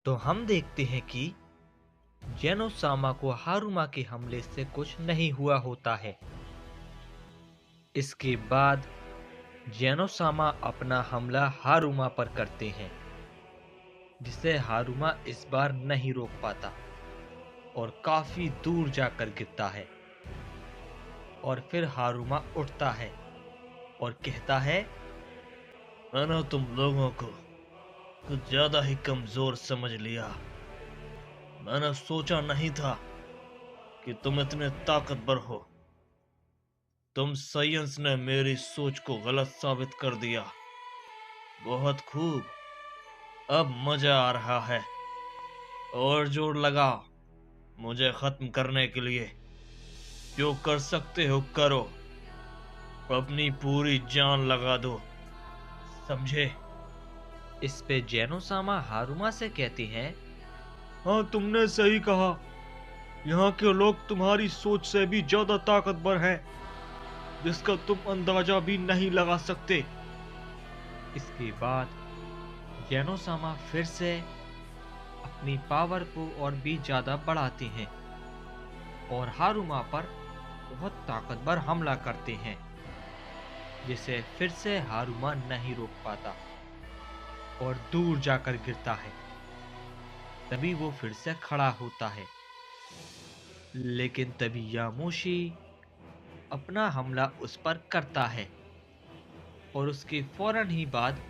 तो हम देखते हैं कि जेनोसामा को हारुमा के हमले से कुछ नहीं हुआ होता है। इसके बाद जेनोसामा अपना हमला हारुमा पर करते हैं, जिसे हारुमा इस बार नहीं रोक पाता और काफी दूर जाकर गिरता है। और फिर हारुमा उठता है और कहता है, मैंने तुम लोगों को कुछ ज्यादा ही कमजोर समझ लिया। मैंने सोचा नहीं था कि तुम इतने ताकतवर हो। तुम साइंस ने मेरी सोच को गलत साबित कर दिया। बहुत खूब। अब मजा आ रहा है। और जोर लगाओ मुझे खत्म करने के लिए। जो कर सकते हो करो। अपनी पूरी जान लगा दो, समझे? इस पे जेनोसामा हारुमा से कहती हैं, हाँ, तुमने सही कहा। यहाँ के लोग तुम्हारी सोच से भी ज्यादा ताकतवर हैं, जिसका तुम अंदाजा भी नहीं लगा सकते। इसके बाद जेनोसामा फिर से अपनी पावर को और भी ज्यादा बढ़ाते हैं और हारुमा पर बहुत ताकतवर हमला करते हैं, जिसे फिर से हारुमा नहीं रोक पाता और दूर जाकर गिरता है। तभी वो फिर से खड़ा होता है, लेकिन तभी यामोशी अपना हमला उस पर करता है और उसके फौरन ही बाद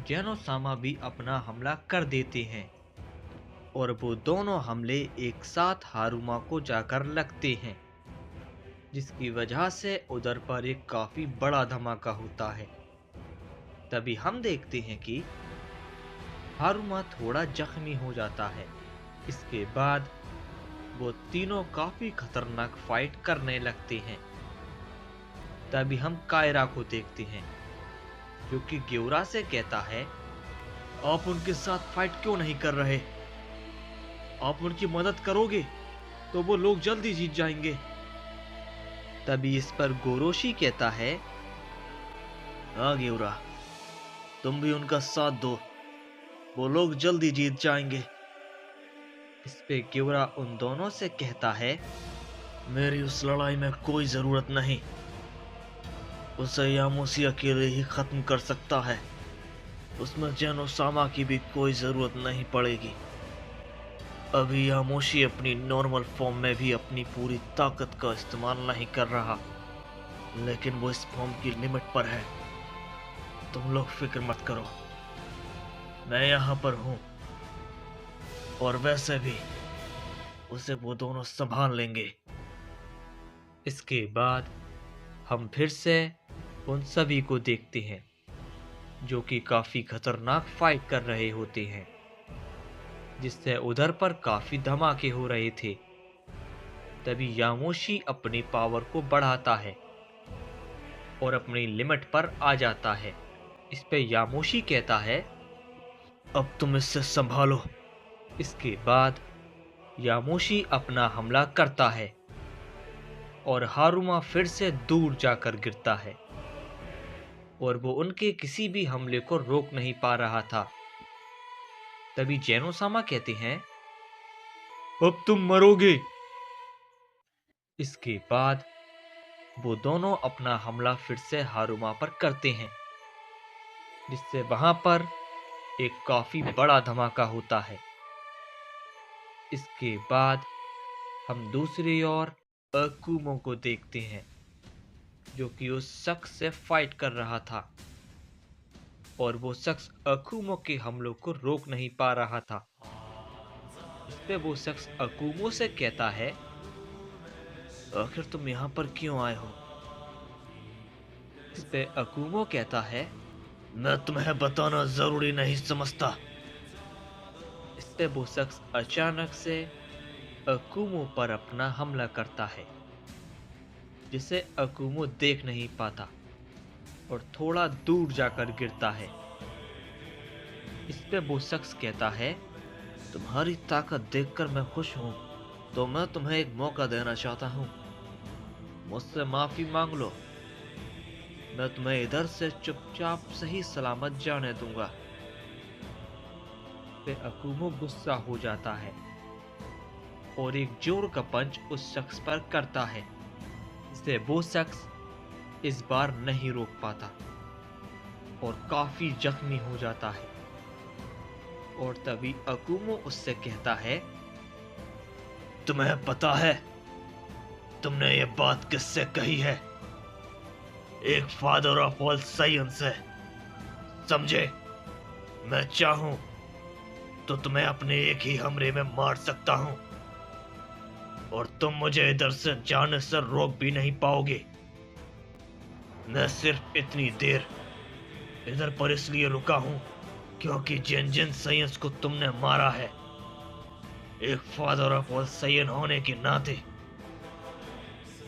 जेनोसामा भी अपना हमला कर देते हैं और वो दोनों हमले एक साथ हारुमा को जाकर लगते हैं, जिसकी वजह से उधर पर एक काफी बड़ा धमाका होता है। तभी हम देखते हैं कि हारुमा थोड़ा जख्मी हो जाता है। इसके बाद वो तीनों काफी खतरनाक फाइट करने लगते हैं। तभी हम कायरा को देखते हैं, जो कि ग्योरा से कहता है, आप उनके साथ फाइट क्यों नहीं कर रहे? आप उनकी मदद करोगे तो वो लोग जल्दी जीत जाएंगे। तभी इस पर गोरोशी कहता है, हाँ ग्योरा, तुम भी उनका साथ दो, वो लोग जल्दी जीत जाएंगे। इस पे ग्योरा उन दोनों से कहता है, मेरी उस लड़ाई में कोई जरूरत नहीं। उसे यामोशी अकेले ही खत्म कर सकता है। उसमें जेनोसामा की भी कोई जरूरत नहीं पड़ेगी। अभी यामोशी अपनी नॉर्मल फॉर्म में भी अपनी पूरी ताकत का इस्तेमाल नहीं कर रहा, लेकिन वो इस फॉर्म की लिमिट पर है। तुम लोग फिक्र मत करो, मैं यहाँ पर हूँ। और वैसे भी उसे वो दोनों संभाल लेंगे। इसके बाद हम फिर से उन सभी को देखते हैं, जो कि काफी खतरनाक फाइट कर रहे होते हैं, जिससे उधर पर काफी धमाके हो रहे थे। तभी यामोशी अपनी पावर को बढ़ाता है और अपनी लिमिट पर आ जाता है। इस पे यामोशी कहता है, अब तुम इससे संभालो। इसके बाद यामोशी अपना हमला करता है और हारुमा फिर से दूर जाकर गिरता है और वो उनके किसी भी हमले को रोक नहीं पा रहा था। तभी जेनोसामा कहते हैं, अब तुम मरोगे। इसके बाद वो दोनों अपना हमला फिर से हारुमा पर करते हैं, जिससे वहां पर एक काफी बड़ा धमाका होता है। इसके बाद हम दूसरी ओर अकुमो को देखते हैं, जो कि उस शख्स से फाइट कर रहा था और वो शख्स अकुमो के हमलों को रोक नहीं पा रहा था। इस पे वो शख्स अकुमो से कहता है, आखिर तुम यहाँ पर क्यों आए हो? इस पे अकुमो कहता है, मैं तुम्हें बताना जरूरी नहीं समझता। इस पे वो शख्स अचानक से अकुमो पर अपना हमला करता है, जिसे अकुमो देख नहीं पाता और थोड़ा दूर जाकर गिरता है। इस पे वो शख्स कहता है, तुम्हारी ताकत देखकर मैं खुश हूं, तो मैं तुम्हें एक मौका देना चाहता हूं। मुझसे माफी मांग लो, मैं तुम्हें इधर से चुपचाप सही सलामत जाने दूंगा। पे अकुमो गुस्सा हो जाता है और एक जोर का पंच उस शख्स पर करता है, जिसे वो शख्स इस बार नहीं रोक पाता और काफी जख्मी हो जाता है। और तभी अकुमो उससे कहता है, तुम्हें पता है तुमने ये बात किससे कही है? एक फादर ऑफ ऑल साइंस है, समझे? मैं चाहूं तो तुम्हें अपने एक ही हमले में मार सकता हूं और तुम मुझे इधर से जाने से रोक भी नहीं पाओगे। मैं सिर्फ इतनी देर इधर पर इसलिए रुका हूं क्योंकि जिन जिन साइंस को तुमने मारा है, एक फादर ऑफ ऑल साइंस होने के नाते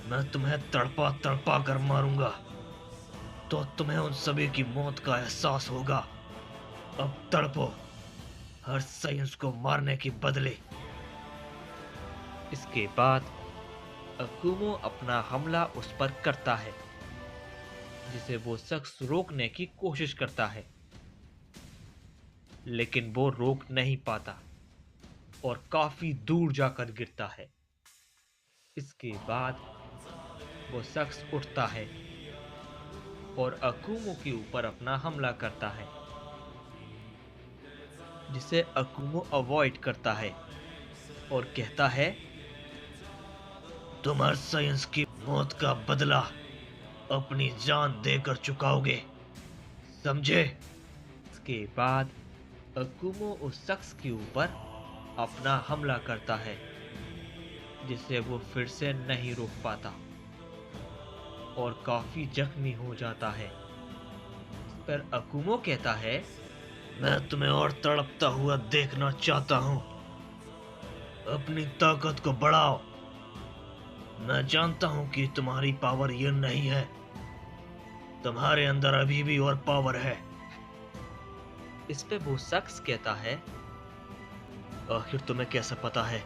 मैं तुम्हें तड़पा तड़पा कर मारूंगा, तो तुम्हें उन सभी की मौत का एहसास होगा। अब तड़पो हर साइंस को मारने के बदले। इसके बाद अकुमो अपना हमला उस पर करता है, जिसे वो शख्स रोकने की कोशिश करता है, लेकिन वो रोक नहीं पाता और काफी दूर जाकर गिरता है। इसके बाद वो शख्स उठता है और अकुमो के ऊपर अपना हमला करता है, जिसे अकुमो अवॉइड करता है और कहता है, तुम हर साइंस की मौत का बदला अपनी जान देकर चुकाओगे, समझे? इसके बाद अकुमो उस शख्स के ऊपर अपना हमला करता है, जिसे वो फिर से नहीं रोक पाता और काफी जख्मी हो जाता है। इस पर अकुमो कहता है, मैं तुम्हें और तड़पता हुआ देखना चाहता हूं, अपनी ताकत को बढ़ाओ। मैं जानता हूं कि तुम्हारी पावर ये नहीं है, तुम्हारे अंदर अभी भी और पावर है। इस पे वो शख्स कहता है, आखिर तुम्हें कैसे पता है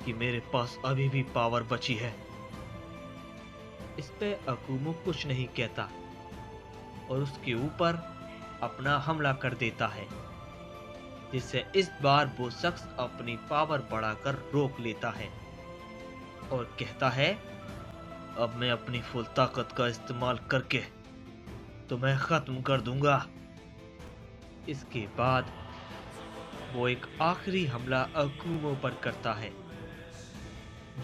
कि मेरे पास अभी भी पावर बची है? इस पे अकुमो कुछ नहीं कहता और उसके ऊपर अपना हमला कर देता है, जिससे इस बार वो शख्स अपनी पावर बढ़ाकर रोक लेता है और कहता है, अब मैं अपनी फुल ताकत का इस्तेमाल करके तुम्हें खत्म कर दूंगा। इसके बाद वो एक आखिरी हमला अकुमो पर करता है,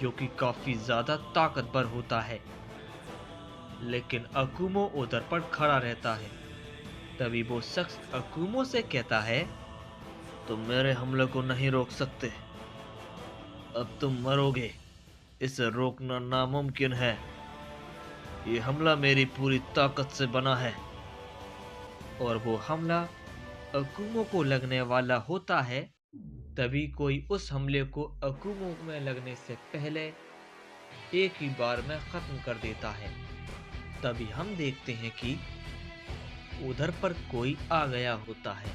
जो कि काफी ज्यादा ताकतवर होता है, लेकिन अकुमो उधर पर खड़ा रहता है। तभी वो शख्स अकुमो से कहता है, तुम मेरे हमले को नहीं रोक सकते, अब तुम मरोगे, इसे रोकना नामुमकिन है। ये हमला मेरी पूरी ताकत से बना है। और वो हमला अकुमो को लगने वाला होता है, तभी कोई उस हमले को अकुमो में लगने से पहले एक ही बार में खत्म कर देता है। तभी हम देखते हैं कि उधर पर कोई आ गया होता है।